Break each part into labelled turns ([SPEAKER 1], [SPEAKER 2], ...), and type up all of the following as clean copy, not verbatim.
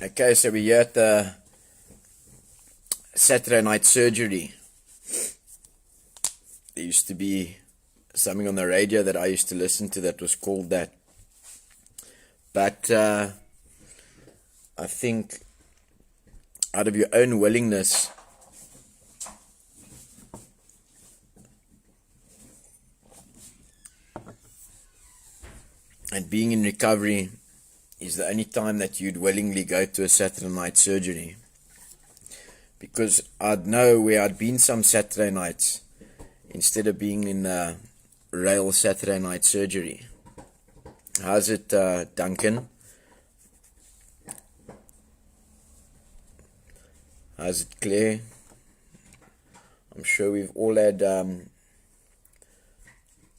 [SPEAKER 1] Okay, so we're here at the Saturday night surgery. There used to be something on the radio that I used to listen to that was called that. But I think out of your own willingness and being in recovery is the only time that you'd willingly go to a Saturday night surgery. Because I'd know where I'd been some Saturday nights instead of being in RAEL Saturday night surgery. How's it, Duncan? How's it, Claire? I'm sure we've all had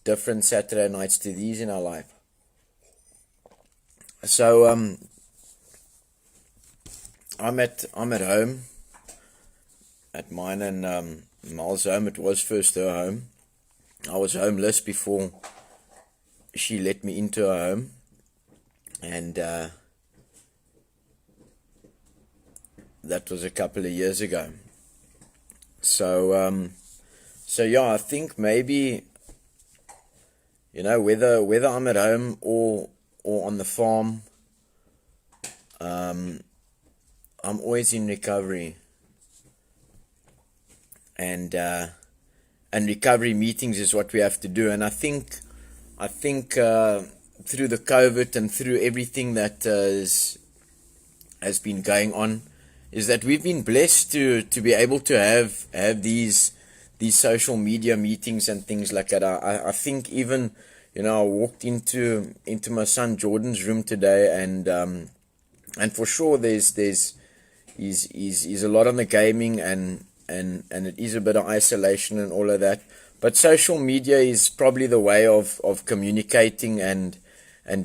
[SPEAKER 1] different Saturday nights to these in our life. So I'm at home, at mine and Mal's home. It was first her home. I was homeless before she let me into her home, and that was a couple of years ago. So yeah, I think maybe, whether I'm at home or on the farm, I'm always in recovery, and recovery meetings is what we have to do. And I think through the COVID and through everything that has been going on, is that we've been blessed to be able to have these social media meetings and things like that. I think even, I walked into my son Jordan's room today, and for sure he's a lot on the gaming, and it is a bit of isolation and all of that. But social media is probably the way of communicating and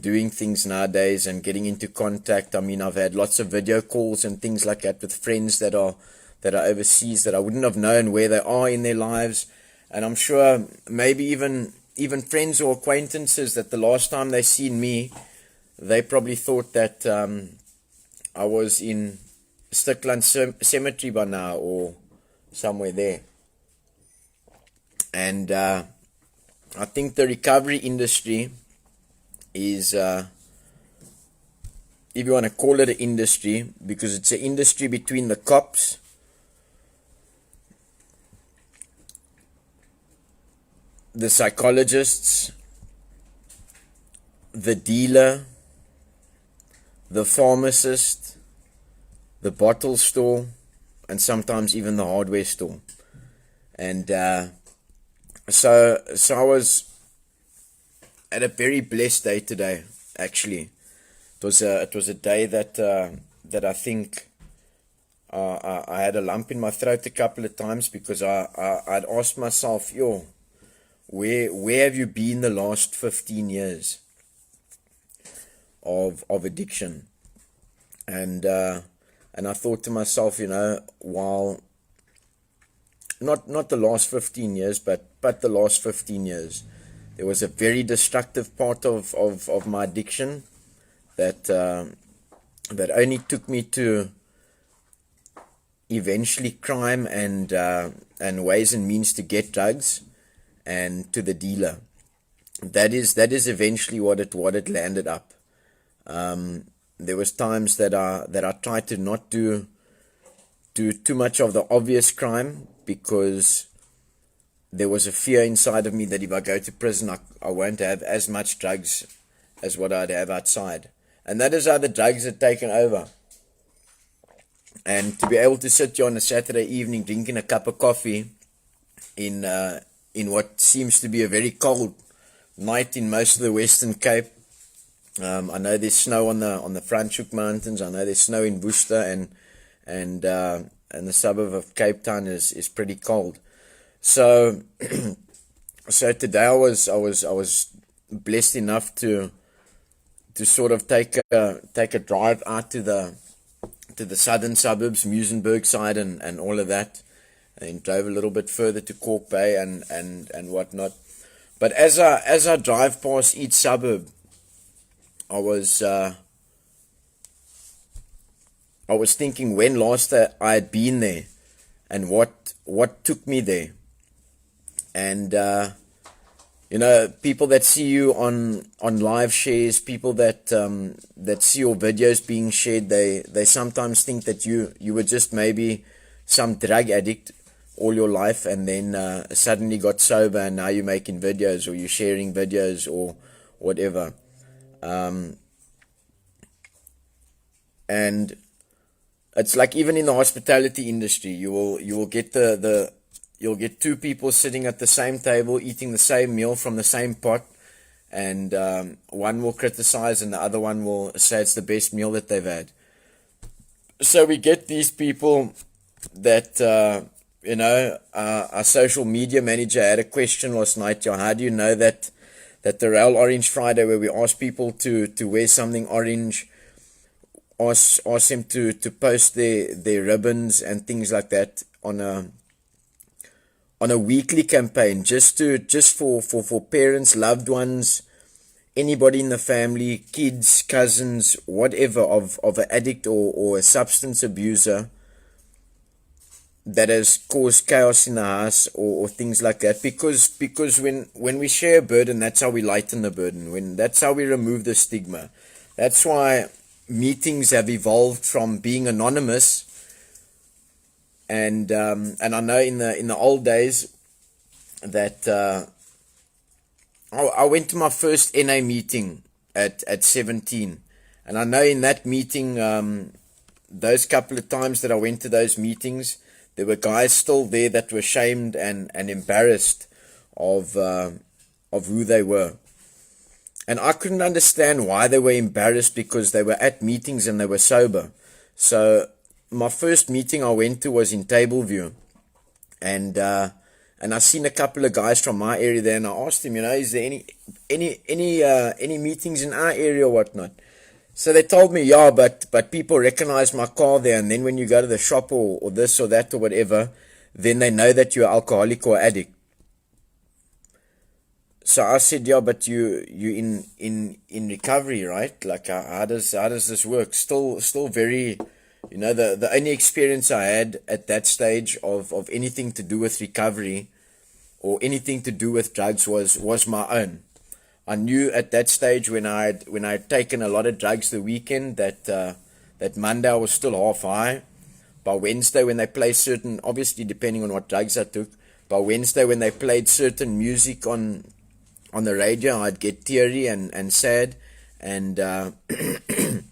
[SPEAKER 1] doing things nowadays and getting into contact. I mean, I've had lots of video calls and things like that with friends that are overseas that I wouldn't have known where they are in their lives. And I'm sure maybe even friends or acquaintances that the last time they seen me, they probably thought that I was in Stickland Cemetery by now or somewhere there. And I think the recovery industry is, if you want to call it an industry, because it's an industry between the cops, the psychologists, the dealer, the pharmacist, the bottle store, and sometimes even the hardware store. And so I was at a very blessed day today. Actually, it was a day that I think I had a lump in my throat a couple of times, because I'd asked myself, where have you been the last 15 years of addiction? And I thought to myself, while not the last 15 years, but the last 15 years, there was a very destructive part of my addiction that only took me to eventually crime and ways and means to get drugs, and to the dealer. That is eventually what it landed up. There was times that I tried to not do too much of the obvious crime, because there was a fear inside of me that if I go to prison, I won't have as much drugs as what I'd have outside. And that is how the drugs had taken over. And to be able to sit here on a Saturday evening drinking a cup of coffee in what seems to be a very cold night in most of the Western Cape. I know there's snow on the Franschhoek Mountains. I know there's snow in Worcester, and the suburb of Cape Town is pretty cold. So today I was blessed enough to sort of take a drive out to the southern suburbs, Muizenberg side, and all of that, and drove a little bit further to Cork Bay and whatnot. But as I drive past each suburb, I was I was thinking when last I had been there, and what took me there. And people that see you on live shares, people that see your videos being shared, they sometimes think that you were just maybe some drug addict all your life, and then suddenly got sober, and now you're making videos, or you're sharing videos, or whatever. And it's like, even in the hospitality industry, you will get you'll get two people sitting at the same table eating the same meal from the same pot, and one will criticize and the other one will say it's the best meal that they've had. So we get these people that our social media manager had a question last night. How do you know that the RAEL Orange Friday, where we ask people to wear something orange, ask them to post their ribbons and things like that on a weekly campaign, just for parents, loved ones, anybody in the family, kids, cousins, whatever, of an addict or a substance abuser that has caused chaos in the house, or things like that. Because when we share a burden, that's how we lighten the burden. That's how we remove the stigma. That's why meetings have evolved from being anonymous. And I know in the old days that I went to my first NA meeting at 17, and I know in that meeting, those couple of times that I went to those meetings, there were guys still there that were ashamed and embarrassed of who they were. And I couldn't understand why they were embarrassed, because they were at meetings and they were sober. So my first meeting I went to was in Tableview, and I seen a couple of guys from my area there, and I asked them, is there any meetings in our area or whatnot? So they told me, yeah, but people recognize my car there, and then when you go to the shop or this or that or whatever, then they know that you're alcoholic or addict. So I said, yeah, but you in recovery, right? Like, how does this work? Still very, the only experience I had at that stage of anything to do with recovery or anything to do with drugs was my own. I knew at that stage, when I had taken a lot of drugs the weekend, that Monday I was still half high. By Wednesday, when they play certain, obviously depending on what drugs I took, by Wednesday when they played certain music on the radio, I'd get teary and sad, and and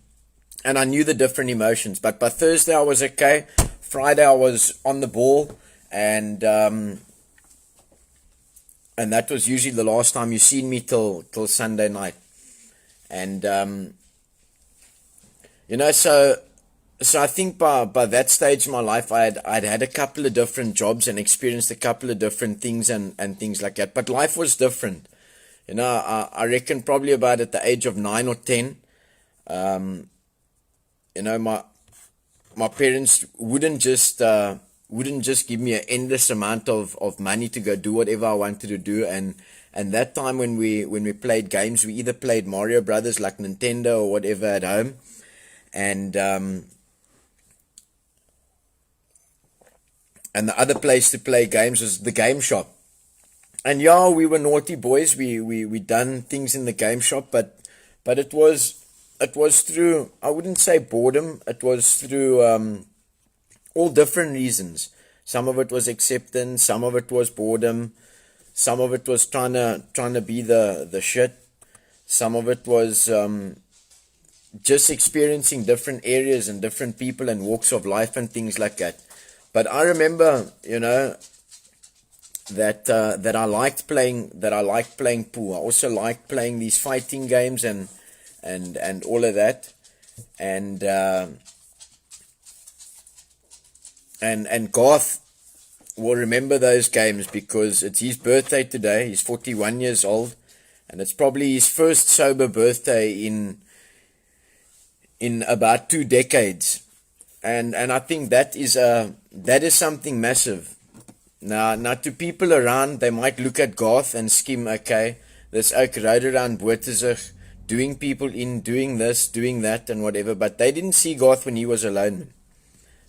[SPEAKER 1] I knew the different emotions. But by Thursday I was okay. Friday I was on the ball, and that was usually the last time you seen me till Sunday night. And so I think by that stage in my life, I'd had a couple of different jobs and experienced a couple of different things and things like that. But life was different. I reckon probably about at the age of 9 or 10, my parents wouldn't just give me an endless amount of money to go do whatever I wanted to do. And that time when we played games, we either played Mario Brothers, like Nintendo or whatever, at home, and the other place to play games was the game shop. And yeah, we were naughty boys. We done things in the game shop, but it was through, I wouldn't say boredom. It was through all different reasons. Some of it was acceptance, some of it was boredom, some of it was trying to be the shit, some of it was just experiencing different areas and different people and walks of life and things like that. But I remember, that I liked playing pool. I also liked playing these fighting games and all of that, and Garth will remember those games because it's his birthday today. He's 41 years old, and it's probably his first sober birthday in about 2 decades. And I think that is something massive. Now to people around, they might look at Garth and skim, okay, this ook rode around Bootesig, doing people in, doing this, doing that, and whatever. But they didn't see Garth when he was alone, man.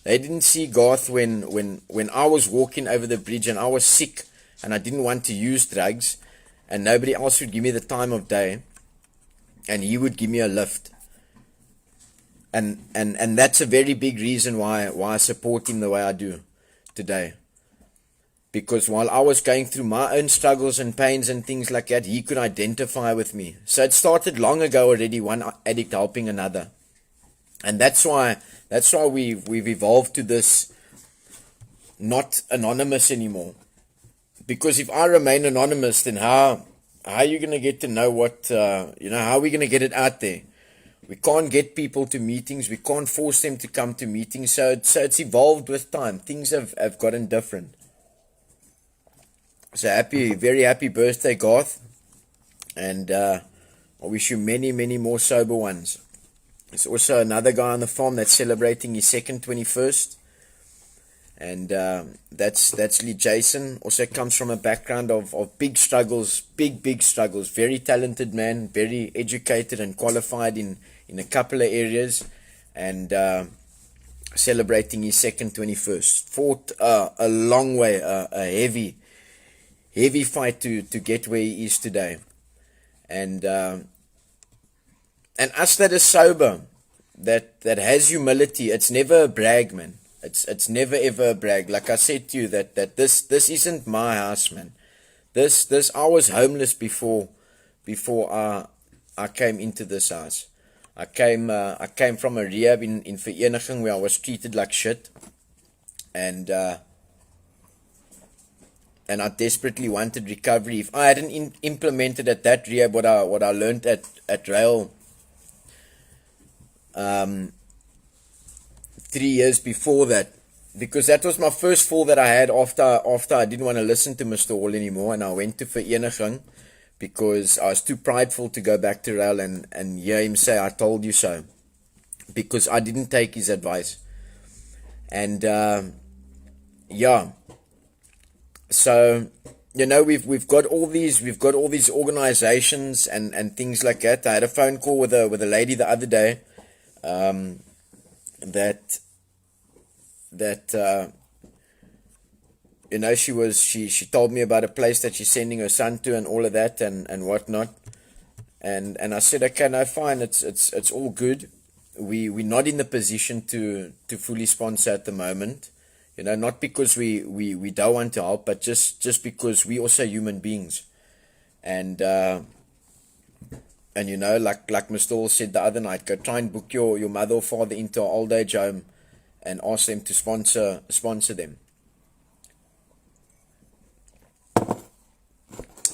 [SPEAKER 1] They didn't see Garth when I was walking over the bridge and I was sick and I didn't want to use drugs, and nobody else would give me the time of day, and he would give me a lift. And that's a very big reason why I support him the way I do today. Because while I was going through my own struggles and pains and things like that, he could identify with me. So it started long ago already, one addict helping another. And that's why we've evolved to this, not anonymous anymore. Because if I remain anonymous, then how are you going to get to know what, how are we going to get it out there? We can't get people to meetings. We can't force them to come to meetings. So it's evolved with time. Things have gotten different. So very happy birthday, Garth. And I wish you many, many more sober ones. There's also another guy on the farm that's celebrating his second 21st. And that's Lee Jason. Also comes from a background of big struggles, big struggles. Very talented man, very educated and qualified in a couple of areas. And celebrating his second 21st. Fought a long way, a heavy fight to get where he is today. And us that is sober, that has humility, it's never a brag, man. It's never ever a brag. Like I said to you, that this isn't my house, man. This I was homeless before I came into this house. I came from a rehab in Vereniging where I was treated like shit. And I desperately wanted recovery. If I hadn't implemented at that rehab what I learned at RAEL 3 years before that, because that was my first fall that I had after I didn't want to listen to Mr. Hall anymore, and I went to Vereniging because I was too prideful to go back to RAEL and hear him say, "I told you so," because I didn't take his advice. And so we've got all these organizations and things like that. I had a phone call with a lady the other day, she told me about a place that she's sending her son to and all of that and whatnot. And I said, okay, no, fine, it's all good. We're not in the position to fully sponsor at the moment. Not because we don't want to help, but just because we also human beings. And like Mr. Hall said the other night, go try and book your mother or father into an old age home and ask them to sponsor them.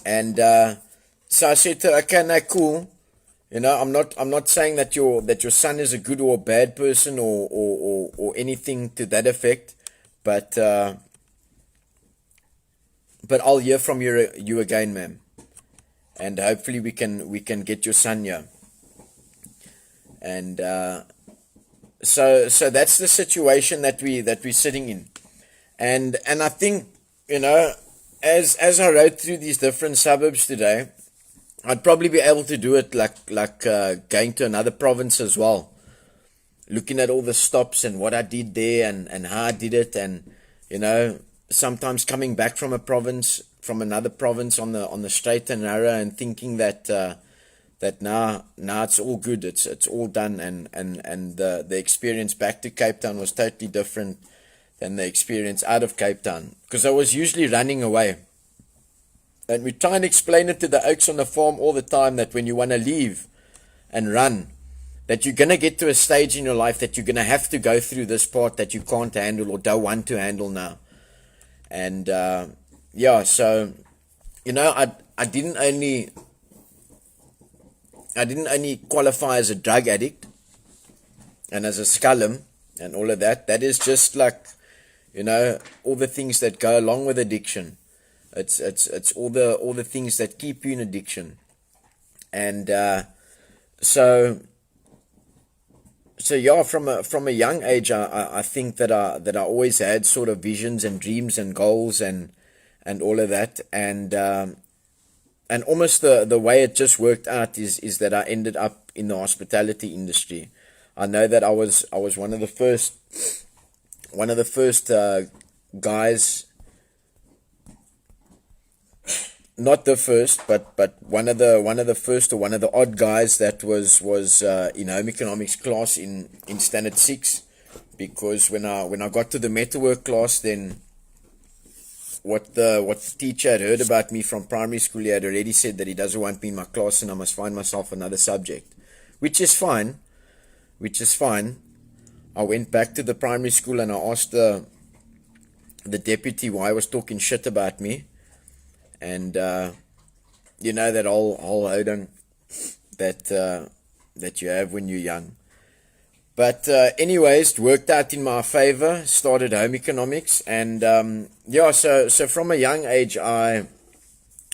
[SPEAKER 1] And so I said to her, okay, no, cool. I'm not saying that your son is a good or a bad person or anything to that effect, but I'll hear from you again, ma'am. And hopefully we can get your son here. And so that's the situation that we're sitting in. And I think, as I rode through these different suburbs today, I'd probably be able to do it like going to another province as well. Looking at all the stops and what I did there and how I did it, and sometimes coming back from another province on the straight and narrow, and thinking that now it's all good, it's all done, and the experience back to Cape Town was totally different than the experience out of Cape Town, because I was usually running away. And we try and explain it to the oaks on the farm all the time, that when you want to leave and run, that you're going to get to a stage in your life that you're going to have to go through this part that you can't handle or don't want to handle now. And so I didn't only qualify as a drug addict and as a scullum and all of that. That is just like all the things that go along with addiction. It's all the things that keep you in addiction. And so from a young age, I think that I always had sort of visions and dreams and goals and all of that. And almost the way it just worked out is that I ended up in the hospitality industry. I know that I was one of the first guys, not the first, but one of the first, or one of the odd guys that was in home economics class in standard 6, because when I got to the metalwork class, then what the teacher had heard about me from primary school, he had already said that he doesn't want me in my class and I must find myself another subject, which is fine. I went back to the primary school and I asked the deputy why he was talking shit about me, and you know that whole houding that you have when you're young. But anyways, it worked out in my favor. Started home economics, and yeah. So from a young age, I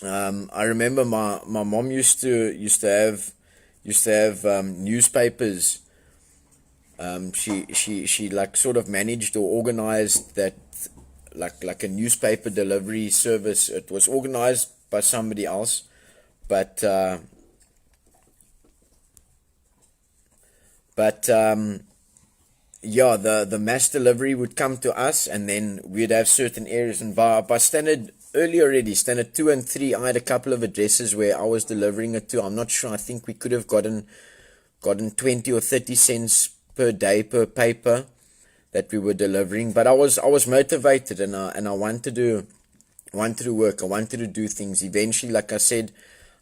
[SPEAKER 1] remember my mom used to have newspapers. She like sort of managed or organized that, like a newspaper delivery service. It was organized by somebody else, but yeah, the mass delivery would come to us, and then we'd have certain areas. And by standard, early already, standard 2 and 3, I had a couple of addresses where I was delivering it to. I'm not sure. I think we could have gotten 20 or 30 cents per day per paper that we were delivering. But I was motivated, and I wanted to work. I wanted to do things. Eventually, like I said,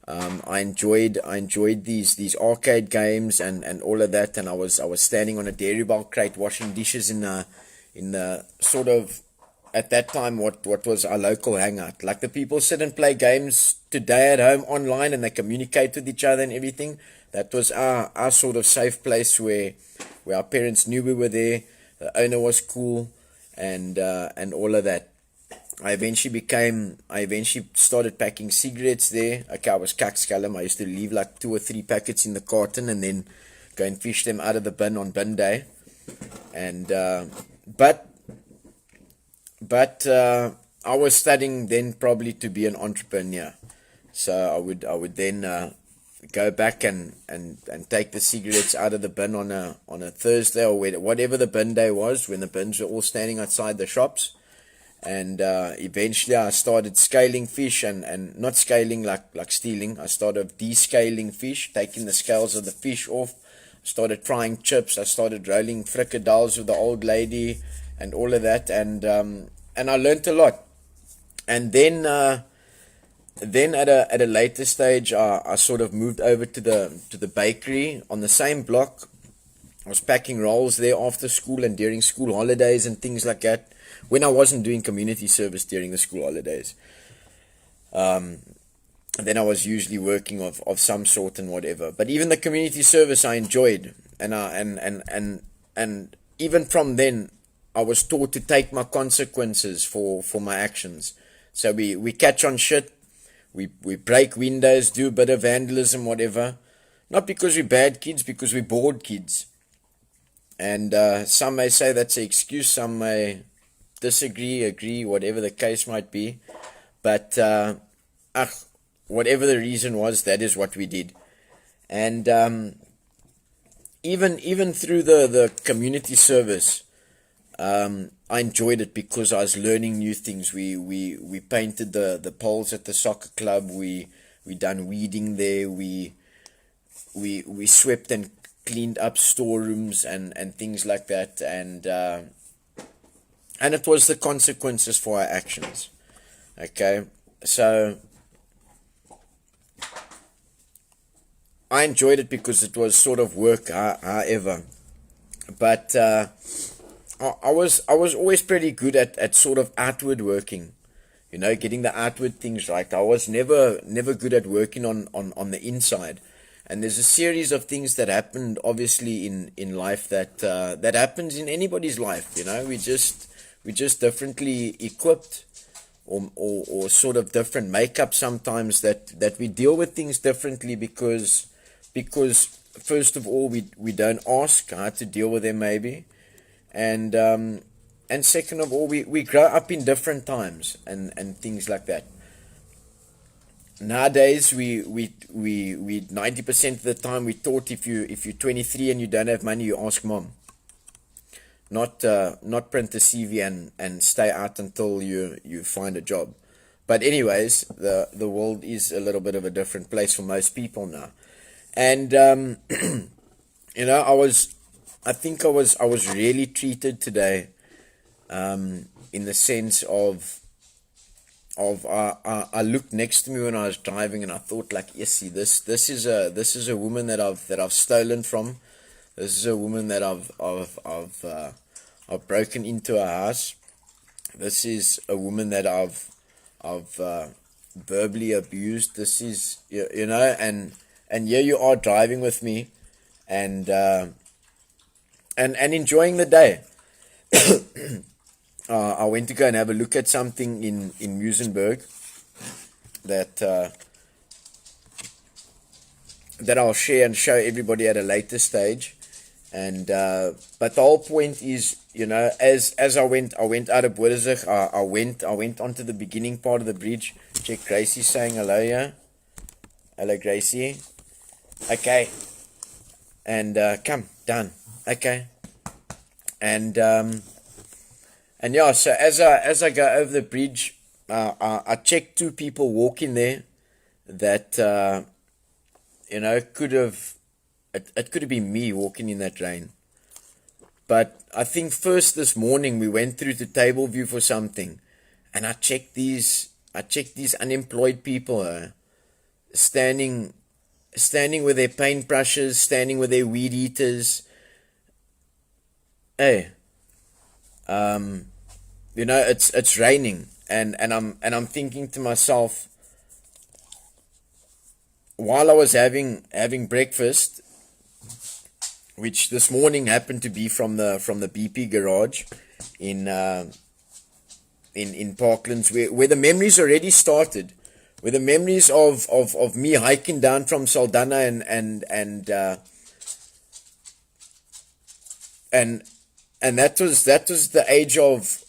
[SPEAKER 1] I enjoyed these arcade games and all of that, and I was standing on a dairy bulk crate washing dishes in the sort of, at that time, what was our local hangout. Like the people sit and play games today at home online, and they communicate with each other and everything. That was our sort of safe place where our parents knew we were there. The owner was cool, and all of that. I eventually started packing cigarettes there. Okay, I was kakskalm. I used to leave like 2 or 3 packets in the carton and then go and fish them out of the bin on bin day. And but I was studying then probably to be an entrepreneur. So I would then go back and take the cigarettes out of the bin on a Thursday, or whatever the bin day was, when the bins were all standing outside the shops. And eventually I started scaling fish, and not scaling like stealing. I started descaling fish, taking the scales of the fish off. Started frying chips. I started rolling frikadels with the old lady and all of that, and I learned a lot. And then at a later stage, I sort of moved over to the bakery on the same block. I was packing rolls there after school and during school holidays and things like that, when I wasn't doing community service during the school holidays. Then I was usually working of some sort and whatever. But even the community service I enjoyed, and even from then I was taught to take my consequences for my actions. So we catch on shit, we break windows, do a bit of vandalism, whatever. Not because we're bad kids, because we're bored kids. And some may say that's an excuse, some may disagree, agree, whatever the case might be. But whatever the reason was, that is what we did. And even through the community service, I enjoyed it because I was learning new things. We painted the poles at the soccer club. We done weeding there. We swept and cleaned up storerooms and things like that. And it was the consequences for our actions. Okay, so I enjoyed it because it was sort of work, however. But I was always pretty good at sort of outward working, getting the outward things right. I was never good at working on the inside. And there's a series of things that happened, obviously, in life that happens in anybody's life. We're just differently equipped, or sort of different makeup sometimes, that we deal with things differently because first of all we don't ask how to deal with them, maybe, and second of all we grow up in different times and things like that. nowadays we 90% of the time we taught if you're 23 and you don't have money, you ask mom. Not print a CV and stay out until you find a job. But anyways, the world is a little bit of a different place for most people now. And I think I was really treated today, in the sense of I looked next to me when I was driving, and I thought, like, yes, see, this is a woman that I've stolen from. This is a woman that I've broken into her house. This is a woman that I've verbally abused. This is, and here you are driving with me, and enjoying the day. I went to go and have a look at something in Musenberg that I'll share and show everybody at a later stage. And but the whole point is, as I went out of Boersig, I went onto the beginning part of the bridge. Check Gracie saying hello here. Hello, Gracie. Okay. And come down. Okay. And yeah, so as I go over the bridge, I checked two people walking there that could have it could have been me walking in that rain. But I think first this morning we went through to Table View for something, and I checked these unemployed people standing with their paintbrushes, standing with their weed eaters. Hey. It's raining, and I'm thinking to myself, while I was having breakfast, which this morning happened to be from the BP garage in Parklands, where the memories already started, where the memories of me hiking down from Saldanha and that was the age of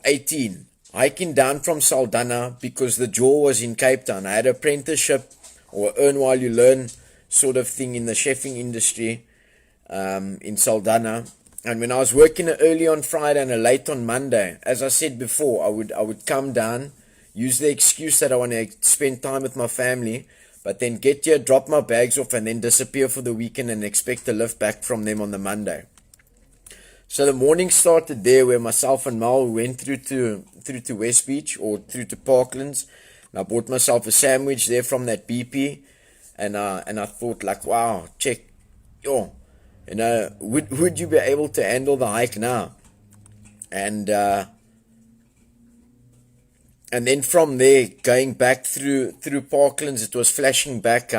[SPEAKER 1] 18, hiking down from Saldanha because the jaw was in Cape Town. I had an apprenticeship or earn while you learn sort of thing in the chefing industry in Saldanha. And when I was working early on Friday and late on Monday, as I said before, I would come down, use the excuse that I want to spend time with my family, but then get here, drop my bags off, and then disappear for the weekend and expect a lift back from them on the Monday. So the morning started there, where myself and Mal went through to West Beach or through to Parklands. And I bought myself a sandwich there from that BP, and I thought, like, wow, check, would you be able to handle the hike now? And then from there, going back through Parklands, it was flashing back.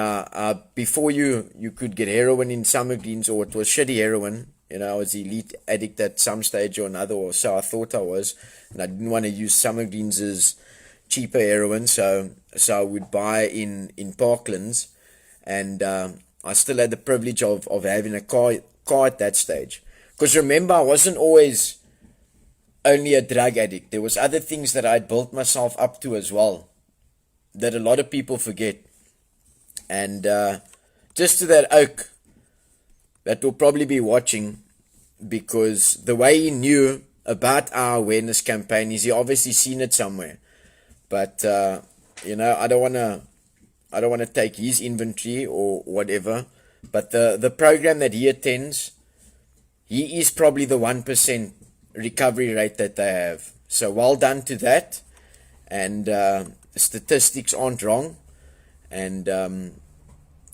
[SPEAKER 1] Before you could get heroin in Summer Greens, or it was shitty heroin. I was an elite addict at some stage or another, or so I thought I was, and I didn't want to use Summer Greens' cheaper heroin, so I would buy in Parklands, and I still had the privilege of having a car at that stage. Because remember, I wasn't always only a drug addict. There was other things that I'd built myself up to as well, that a lot of people forget. And just to that oak that will probably be watching, because the way he knew about our awareness campaign is he obviously seen it somewhere. But I don't want to take his inventory or whatever. But the program that he attends, he is probably the 1% recovery rate that they have. So well done to that. And statistics aren't wrong. And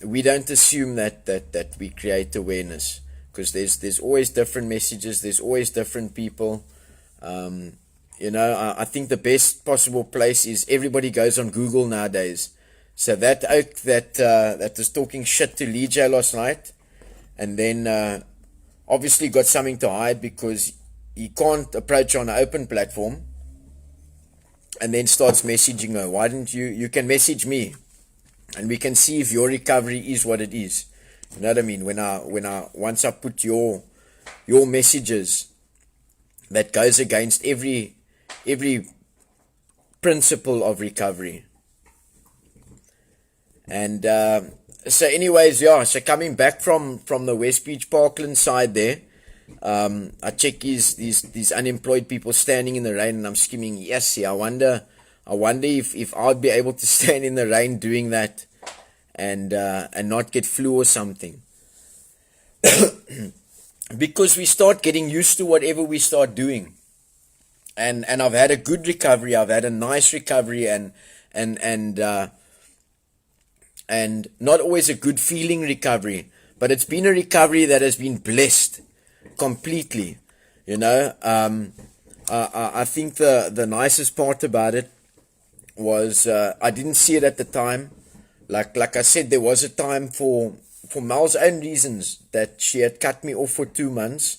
[SPEAKER 1] we don't assume that we create awareness, because there's always different messages, there's always different people. I think the best possible place is everybody goes on Google nowadays. So that oak that was talking shit to Lee J last night, and then obviously got something to hide because he can't approach on an open platform, and then starts messaging her. Why didn't you can message me, and we can see if your recovery is what it is. You know what I mean? Once I put your messages that goes against every principle of recovery. And so anyways, yeah, so coming back from the West Beach Parkland side there, I check these unemployed people standing in the rain, and I'm skimming, yes, yeah, I wonder if I'd be able to stand in the rain doing that and not get flu or something. Because we start getting used to whatever we start doing. And I've had a good recovery, I've had a nice recovery, and not always a good feeling recovery, but it's been a recovery that has been blessed completely. You know, I think the nicest part about it was I didn't see it at the time. Like I said, there was a time for Mal's own reasons that she had cut me off for 2 months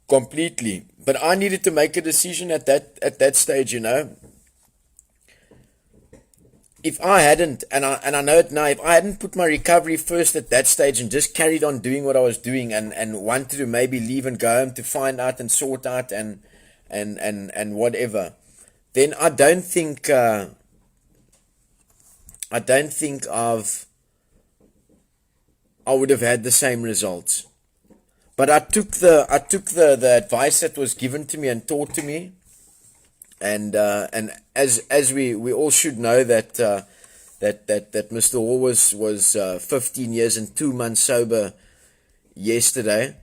[SPEAKER 1] completely. But I needed to make a decision at that stage, you know. If I hadn't, and I know it now, if I hadn't put my recovery first at that stage and just carried on doing what I was doing and wanted to maybe leave and go home to find out and sort out and whatever, then I don't think I would have had the same results. But I took the advice that was given to me and taught to me, and as we all should know that Mr. Hall was 15 years and 2 months sober yesterday,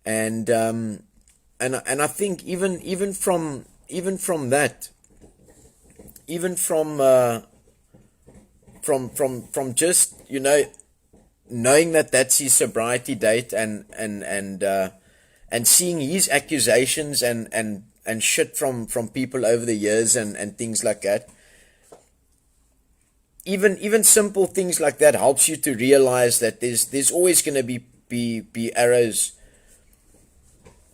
[SPEAKER 1] and I think even from that, even from just, you know, knowing that that's his sobriety date and seeing his accusations and shit from people over the years and things like that, even simple things like that helps you to realize that there's always going to be arrows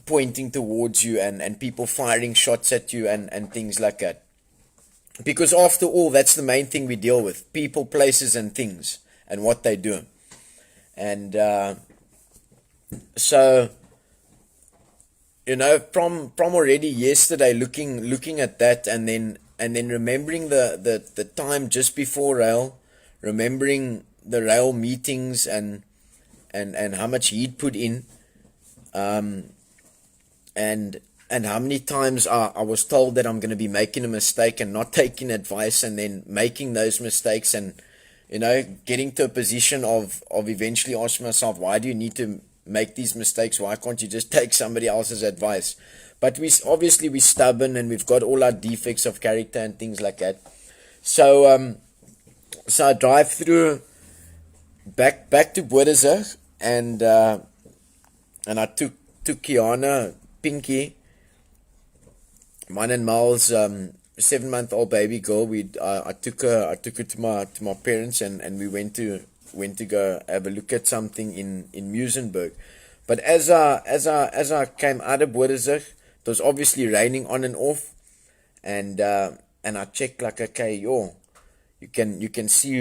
[SPEAKER 1] pointing towards you and people firing shots at you and things like that. Because after all, that's the main thing we deal with: people, places, and things, and what they do. And so, you know, from already yesterday, looking at that, and then remembering the time just before RAEL, remembering the RAEL meetings and how much he'd put in, and how many times I was told that I'm going to be making a mistake and not taking advice, and then making those mistakes, and, you know, getting to a position of eventually asking myself, why do you need to make these mistakes? Why can't you just take somebody else's advice? But we're stubborn, and we've got all our defects of character and things like that. So I drive through back to Boersig, and I took Kiana, Pinky, mine and Mal's 7-month-old baby girl. I took her to my parents, and we went to go have a look at something in Muizenberg. But as I came out of Boersig, it was obviously raining on and off, and I checked, like, okay, you can see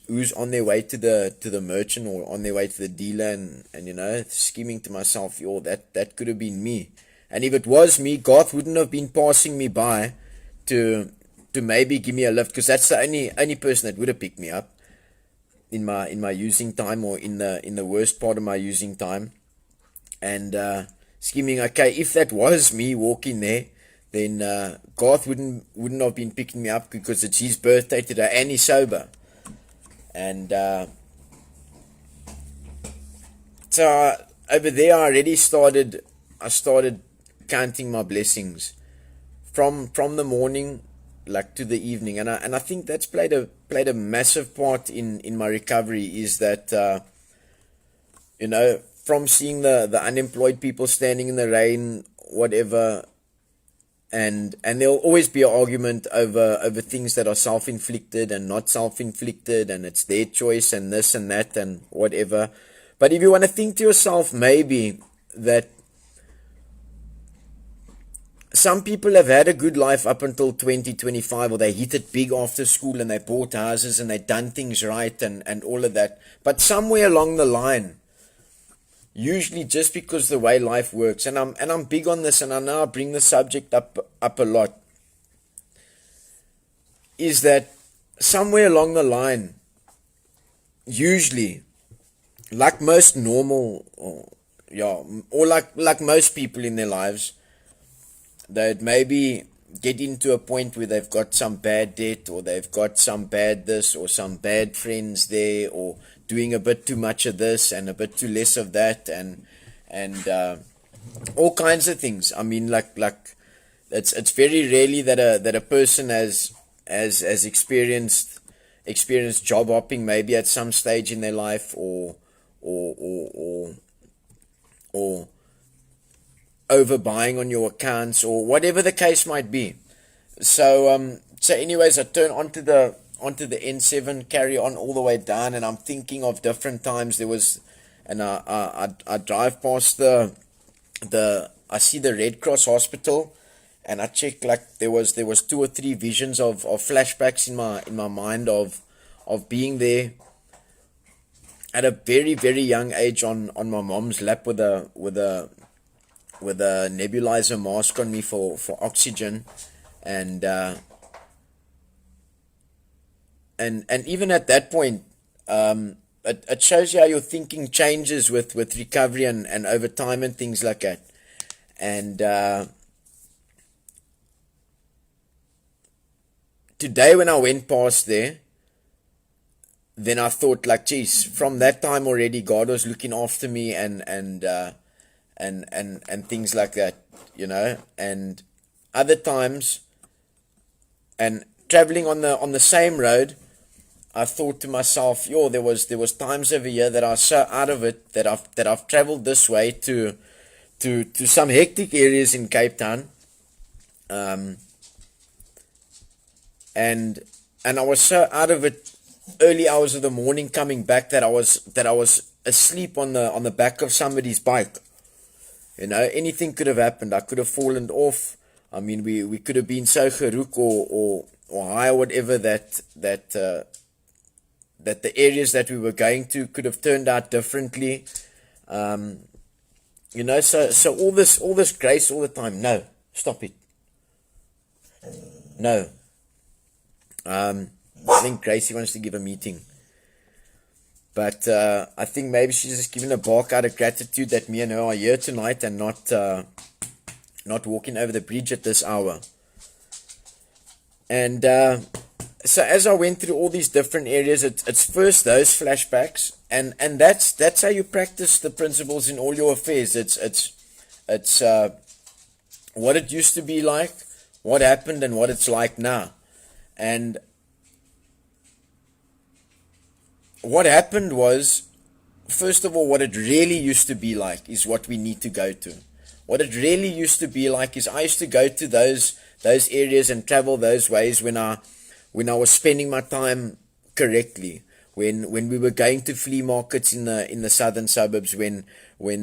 [SPEAKER 1] who's on their way to the merchant or on their way to the dealer, and you know, scheming to myself, that could have been me. And if it was me, Garth wouldn't have been passing me by to maybe give me a lift, because that's the only person that would have picked me up in my using time, or in the worst part of my using time. And scheming, okay, if that was me walking there, then Garth wouldn't have been picking me up, because it's his birthday today and he's sober. And so over there I started counting my blessings from the morning, like, to the evening, and I think that's played a massive part in my recovery, is that you know, from seeing the unemployed people standing in the rain, whatever, and there'll always be an argument over things that are self-inflicted and not self-inflicted, and it's their choice and this and that and whatever. But if you want to think to yourself, maybe that some people have had a good life up until 2025, or they hit it big after school and they bought houses and they done things right and all of that. But somewhere along the line, usually just because the way life works, and I'm big on this, and I know I bring the subject up a lot, is that somewhere along the line, usually, like most normal, or like most people in their lives, they'd maybe get into a point where they've got some bad debt, or they've got some bad this, or some bad friends there, or doing a bit too much of this and a bit too less of that, and all kinds of things. I mean, like it's very rarely that a person has experienced job hopping maybe at some stage in their life, or overbuying on your accounts, or whatever the case might be. So anyways, I turn onto the N7, carry on all the way down, and I'm thinking of different times there was, and I drive past I see the Red Cross Hospital, and I check, like, there was 2 or 3 visions of flashbacks in my mind of being there at a very, very young age on my mom's lap with a nebulizer mask on me for oxygen, and even at that point, it shows you how your thinking changes with recovery and over time and things like that. And today when I went past there, then I thought, like, geez, from that time already, God was looking after me and things like that, and other times, and traveling on the same road, I thought to myself, there was times over here that I was so out of it that I've traveled this way to some hectic areas in Cape Town, and I was so out of it early hours of the morning coming back that I was asleep on the back of somebody's bike. Anything could have happened. I could have fallen off. I mean, we could have been so geruk or high or whatever that the areas that we were going to could have turned out differently. So all this grace all the time. No, stop it. No. I think Gracie wants to give a meeting. But I think maybe she's just giving a bark out of gratitude that me and her are here tonight and not walking over the bridge at this hour. And so as I went through all these different areas, it's first those flashbacks, and that's how you practice the principles in all your affairs. It's what it used to be like, what happened, and what it's like now. And what happened was, first of all, what it really used to be like is what we need to go to. What it really used to be like is I used to go to those areas and travel those ways when I was spending my time correctly. When we were going to flea markets in the southern suburbs, when we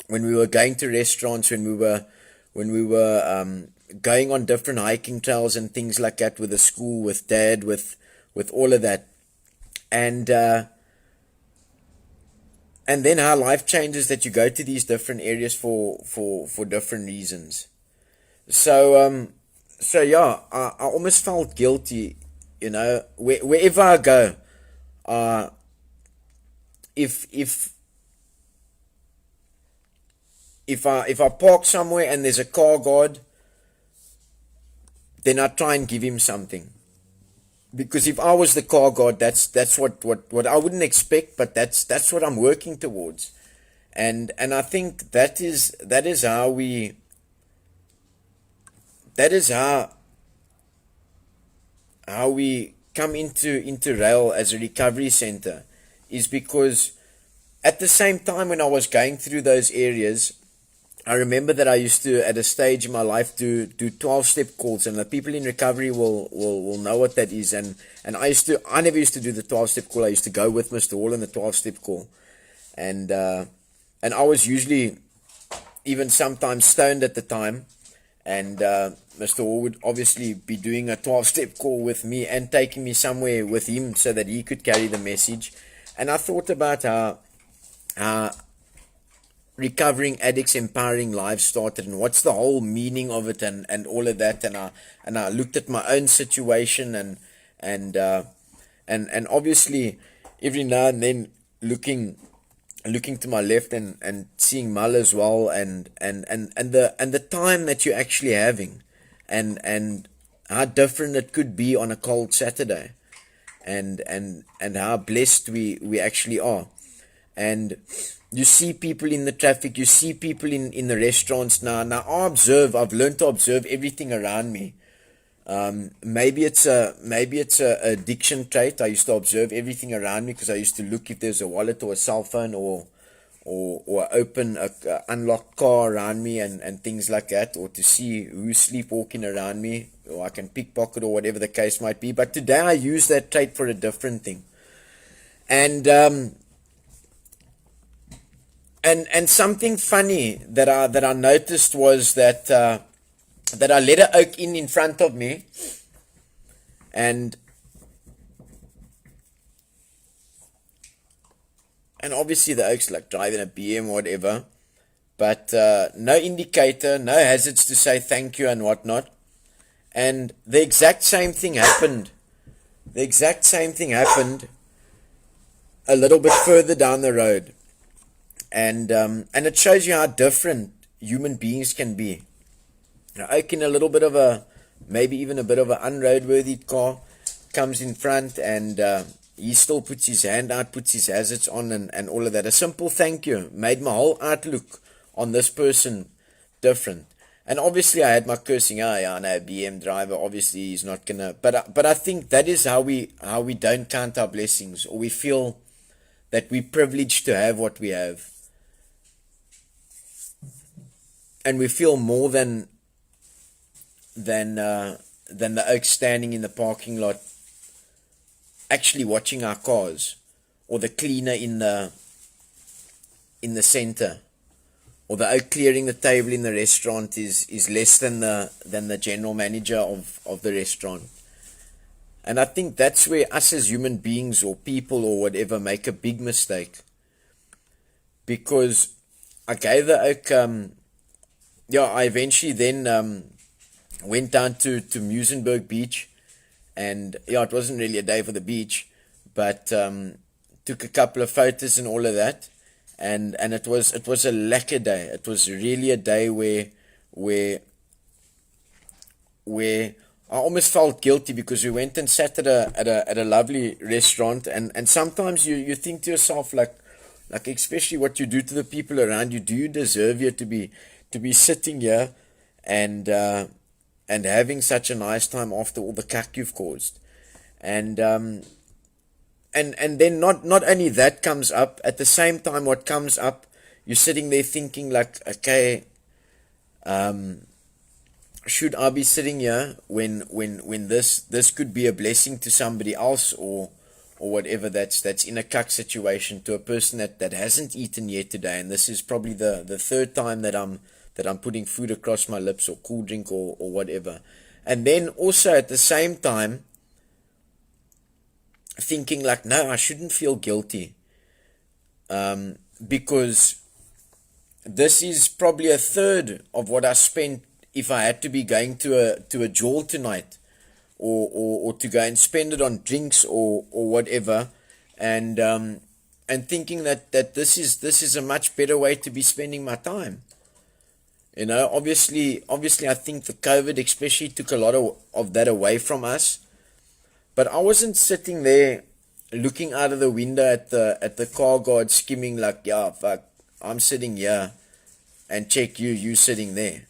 [SPEAKER 1] were going to restaurants, when we were going on different hiking trails and things like that with the school, with Dad, with all of that. And then how life changes, that you go to these different areas for different reasons. So yeah, I almost felt guilty, wherever I go. If I park somewhere and there's a car guard, then I try and give him something. Because if I was the car guard, that's what I wouldn't expect, but that's what I'm working towards, and I think that is how we come into RAEL as a recovery center, is because at the same time when I was going through those areas, I remember that I used to, at a stage in my life, do 12-step calls, and the people in recovery will know what that is. And I never used to do the 12-step call. I used to go with Mr. Hall in the 12-step call, and I was usually even sometimes stoned at the time, and Mr. Hall would obviously be doing a 12-step call with me and taking me somewhere with him so that he could carry the message. And I thought about how Recovering Addicts Empowering Lives started, and what's the whole meaning of it, and all of that, and I looked at my own situation, and obviously every now and then looking to my left and seeing Mal as well, and the time that you're actually having, and how different it could be on a cold Saturday, and how blessed we actually are. And you see people in the traffic, you see people in the restaurants now. Now I've learned to observe everything around me. Maybe it's a addiction trait. I used to observe everything around me because I used to look if there's a wallet or a cell phone or open a unlocked car around me and things like that, or to see who's sleepwalking around me, or I can pickpocket or whatever the case might be. But today I use that trait for a different thing. And something funny that I noticed was that I let an oak in front of me, and obviously the oak's like driving a BM or whatever, but no indicator, no hazards to say thank you and whatnot. And the exact same thing happened. A little bit further down the road. And it shows you how different human beings can be. Now, oak in a little bit of maybe even a bit of an unroadworthy car comes in front, and he still puts his hand out, puts his hazards on, and all of that. A simple thank you made my whole outlook on this person different. And obviously I had my cursing, yeah, no, BM driver, obviously he's not gonna, but I think that is how we don't count our blessings, or we feel that we're privileged to have what we have. And we feel more than the oak standing in the parking lot actually watching our cars, or the cleaner in the center, or the oak clearing the table in the restaurant is less than the general manager of the restaurant. And I think that's where us as human beings or people or whatever make a big mistake, because I gave the oak I eventually then went down to Musenberg Beach, and it wasn't really a day for the beach, but took a couple of photos and all of that, and it was a lekker day. It was really a day where I almost felt guilty, because we went and sat at a lovely restaurant, and sometimes you think to yourself, like especially what you do to the people around you, do you deserve here to be sitting here and having such a nice time after all the cack you've caused? And then not only that comes up, at the same time what comes up, you're sitting there thinking like, okay, should I be sitting here when this could be a blessing to somebody else, or whatever, that's in a cuck situation, to a person that hasn't eaten yet today, and this is probably the third time that I'm putting food across my lips, or cool drink, or whatever. And then also at the same time thinking like, no, I shouldn't feel guilty, because this is probably a third of what I spent if I had to be going to a jawl tonight, or to go and spend it on drinks or whatever, and thinking that this is a much better way to be spending my time. Obviously I think the COVID especially took a lot of that away from us. But I wasn't sitting there looking out of the window at the car guard skimming like, yeah, fuck, I'm sitting here, and check you sitting there.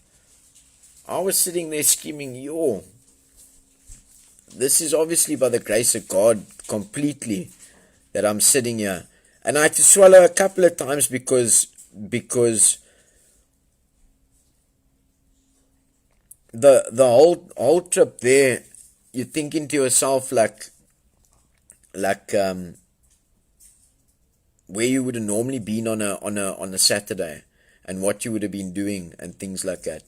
[SPEAKER 1] I was sitting there skimming, this is obviously by the grace of God completely that I'm sitting here. And I had to swallow a couple of times, because the whole trip there, you're thinking to yourself like where you would have normally been on a Saturday, and what you would have been doing and things like that.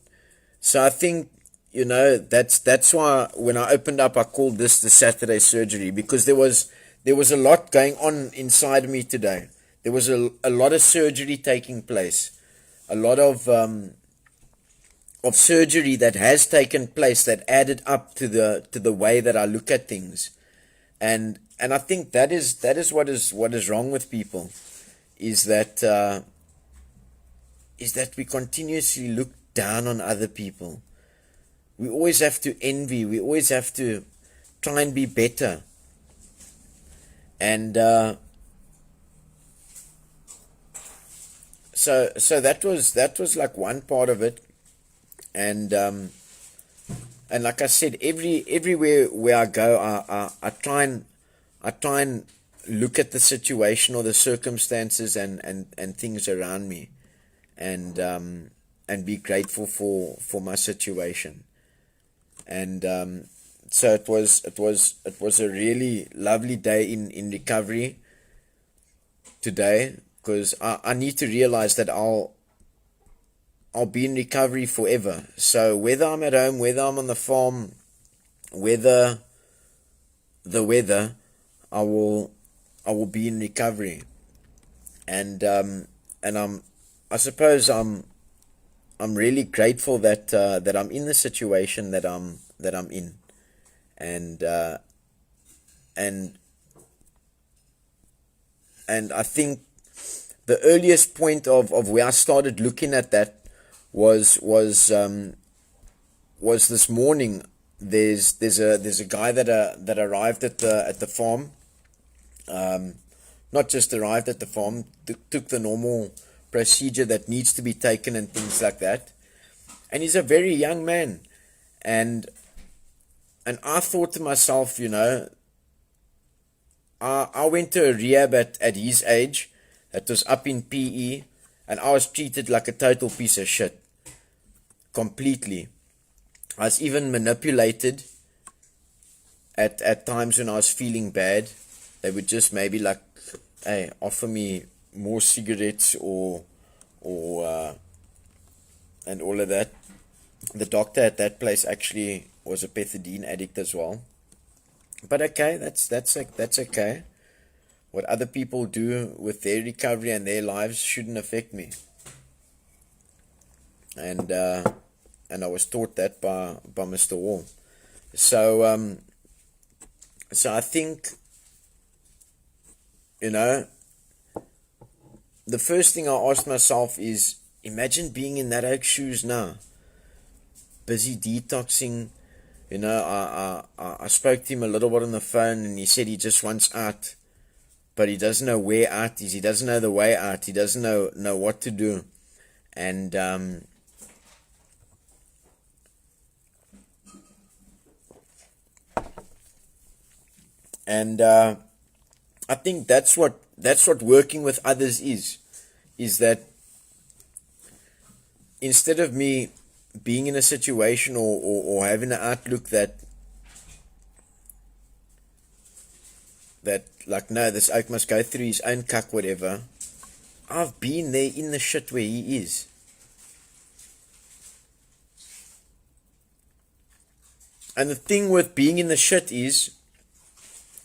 [SPEAKER 1] So I think, that's why when I opened up, I called this the Saturday surgery, because there was a lot going on inside me today. There was a lot of surgery taking place, a lot of surgery that has taken place, that added up to the way that I look at things. And I think that is what is wrong with people, is that we continuously look down on other people. We always have to envy. We always have to try and be better. And so that was like one part of it. And like I said, everywhere where I go, I try and look at the situation or the circumstances and things around me, and be grateful for my situation. And so it was a really lovely day in recovery today, because I need to realize that I'll be in recovery forever. So whether I'm at home, whether I'm on the farm, whether the weather, I will be in recovery. And I suppose I'm really grateful that I'm in the situation that I'm in. And I think the earliest point of where I started looking at that was this morning. There's a guy that arrived at the farm. Not just arrived at the farm, took the normal procedure that needs to be taken and things like that. And he's a very young man, and I thought to myself, I went to a rehab at his age that was up in PE, and I was treated like a total piece of shit. Completely. I was even manipulated at times when I was feeling bad. They would just maybe like, hey, offer me more cigarettes or and all of that. The doctor at that place actually was a pethidine addict as well. But okay, that's okay. What other people do with their recovery and their lives shouldn't affect me. And I was taught that by Mr. Wall. So I think, the first thing I asked myself is, imagine being in that oak's shoes now, busy detoxing. I spoke to him a little bit on the phone, and he said he just wants out, but he doesn't know where out is. He doesn't know the way out. He doesn't know what to do. And I think that's what working with others is that instead of me being in a situation or having an outlook that like, no, this oak must go through his own cuck, whatever, I've been there in the shit where he is. And the thing with being in the shit is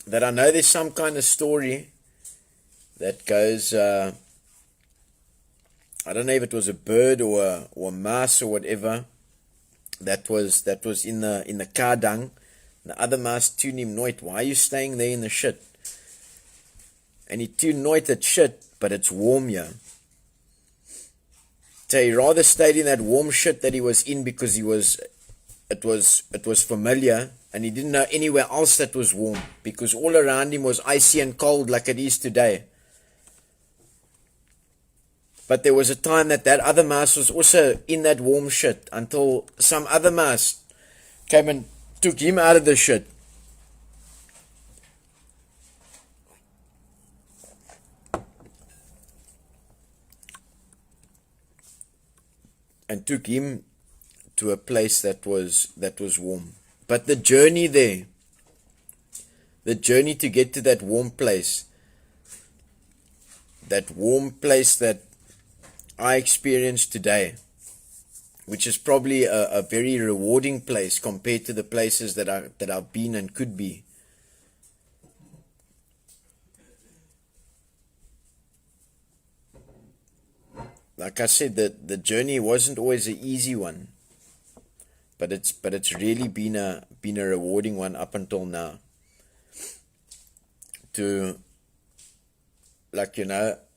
[SPEAKER 1] that I know there's some kind of story that goes, I don't know if it was a bird or a mouse or whatever that was in the car dung. The other mouse tuned him, "Nooit, why are you staying there in the shit?" And he tuned, "Nooit, it's shit, but it's warm here." So he rather stayed in that warm shit that he was in because it was familiar, and he didn't know anywhere else that was warm, because all around him was icy and cold like it is today. But there was a time that other mouse was also in that warm shit, until some other mouse came and took him out of the shit. And took him to a place that was warm. But the journey there, the journey to get to that warm place that I experienced today, which is probably a very rewarding place compared to the places that I've been and could be. Like I said, the journey wasn't always an easy one, but it's really been a rewarding one up until now. to, like, to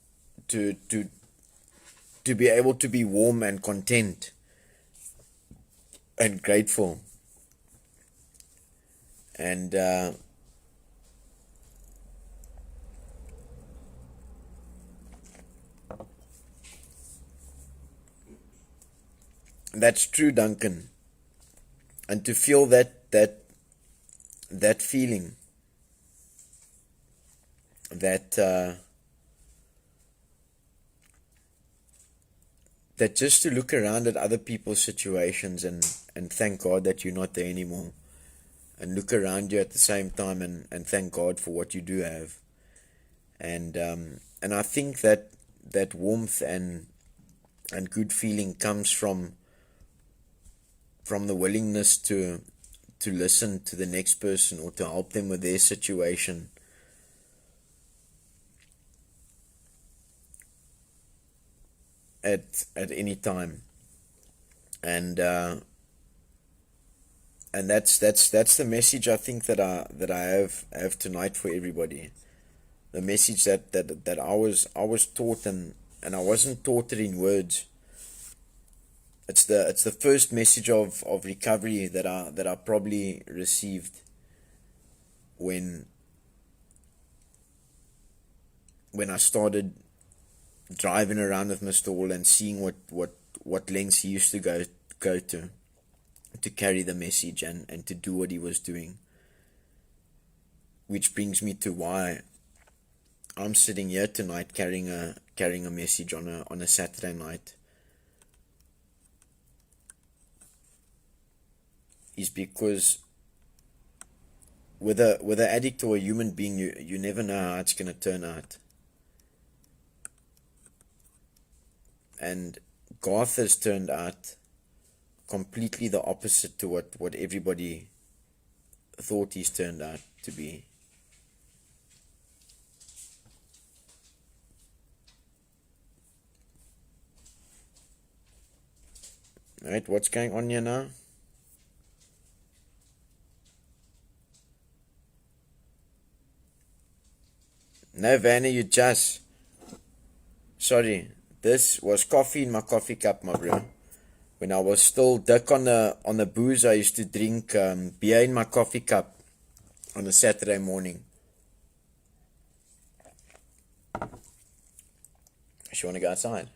[SPEAKER 1] be able to be warm and content and grateful. And that's true, Duncan. And to feel that feeling, that that just to look around at other people's situations and thank God that you're not there anymore, and look around you at the same time and thank God for what you do have. And I think that warmth and good feeling comes from the willingness to listen to the next person or to help them with their situation. At any time. And that's the message I think that I have tonight for everybody. The message that I was taught, and I wasn't taught it in words. It's the first message of recovery that I probably received when I started driving around with Mr. Hall and seeing what lengths he used to go to carry the message and to do what he was doing. Which brings me to why I'm sitting here tonight carrying a message on a Saturday night. Is because with an addict or a human being, you never know how it's gonna turn out. And Garth has turned out completely the opposite to what everybody thought he's turned out to be. Right, what's going on here now? No, Vanna, you just... Sorry, this was coffee in my coffee cup, my bro. When I was still dick on the booze, I used to drink beer in my coffee cup on a Saturday morning. You want to go outside?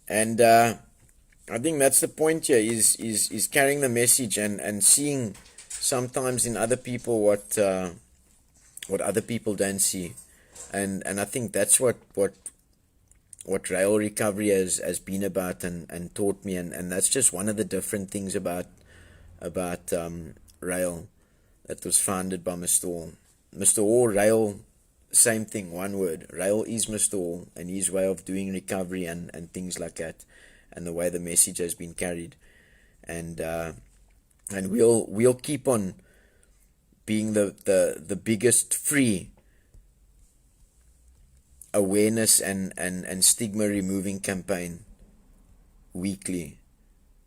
[SPEAKER 1] And I think that's the point here, is carrying the message and seeing sometimes in other people what other people don't see. And I think that's what RAEL recovery has been about and taught me, and that's just one of the different things about RAEL that was founded by Mr. Hall. Mr. Hall, RAEL, same thing, one word. RAEL is Mr. Hall and his way of doing recovery and things like that, and the way the message has been carried. And we'll keep on being the biggest free awareness and stigma removing campaign weekly,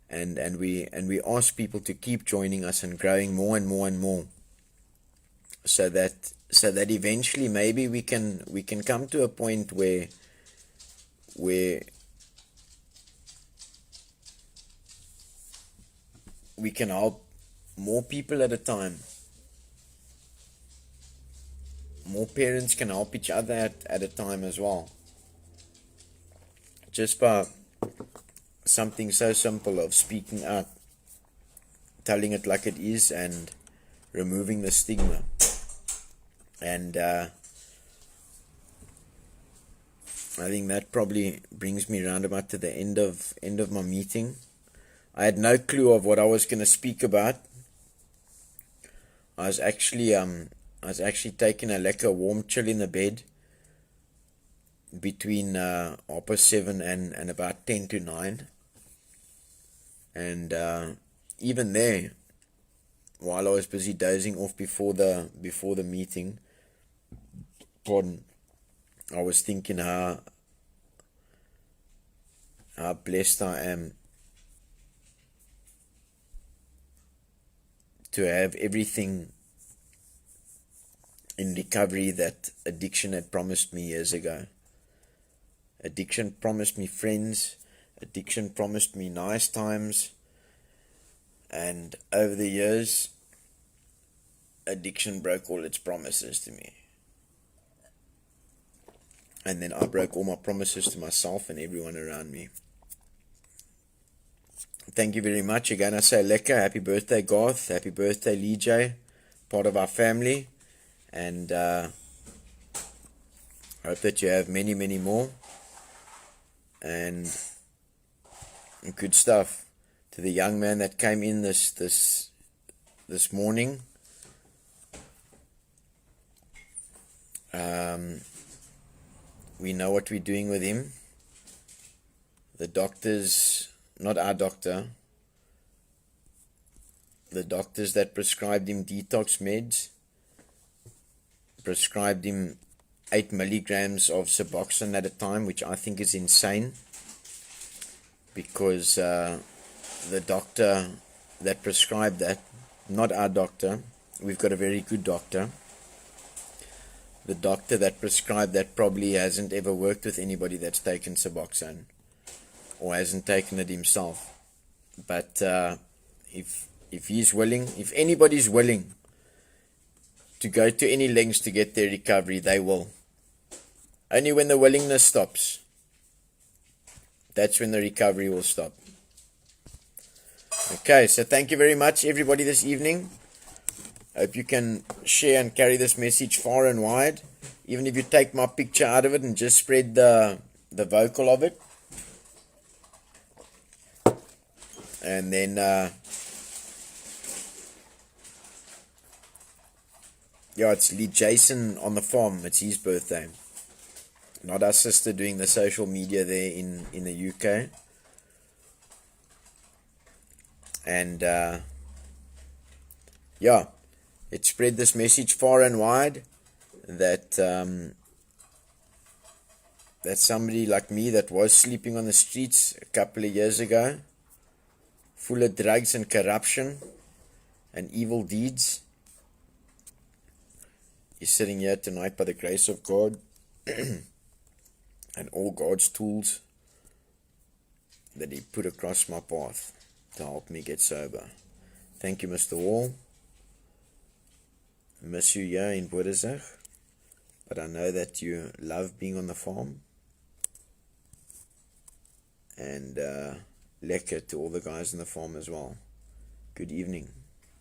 [SPEAKER 1] and we ask people to keep joining us and growing more and more and more, so that eventually maybe we can come to a point where we can help more people at a time. More parents can help each other at a time as well. Just by something so simple of speaking out, telling it like it is, and removing the stigma. And I think that probably brings me round about to the end of my meeting. I had no clue of what I was going to speak about. I was actually taking a lekker warm chill in the bed between 7:30 and about 10 to 9. And even there, while I was busy dozing off before the meeting, I was thinking how blessed I am to have everything in recovery that addiction had promised me years ago. Addiction promised me friends. Addiction promised me nice times. And over the years, addiction broke all its promises to me. And then I broke all my promises to myself and everyone around me. Thank you very much. Again, I say lekker. Happy birthday, Garth. Happy birthday, Lee J. Part of our family. And I hope that you have many, many more. And good stuff. To the young man that came in this morning. We know what we're doing with him. The doctors, not our doctor, the doctors that prescribed him detox meds, prescribed him 8 milligrams of Suboxone at a time, which I think is insane, because the doctor that prescribed that, not our doctor, we've got a very good doctor, the doctor that prescribed that probably hasn't ever worked with anybody that's taken Suboxone, or hasn't taken it himself. But if he's willing, if anybody's willing to go to any lengths to get their recovery, they will. Only when the willingness stops, that's when the recovery will stop. Okay, so thank you very much, everybody, this evening. Hope you can share and carry this message far and wide. Even if you take my picture out of it and just spread the vocal of it. And then, it's Lee Jason on the farm. It's his birthday. Not our sister doing the social media there in the UK. And, let's spread this message far and wide that that somebody like me that was sleeping on the streets a couple of years ago, full of drugs and corruption and evil deeds, is sitting here tonight by the grace of God and all God's tools that He put across my path to help me get sober. Thank you, Mr. Wall. Miss you here in Boersig, but I know that you love being on the farm. And lekker to all the guys on the farm as well. Good evening.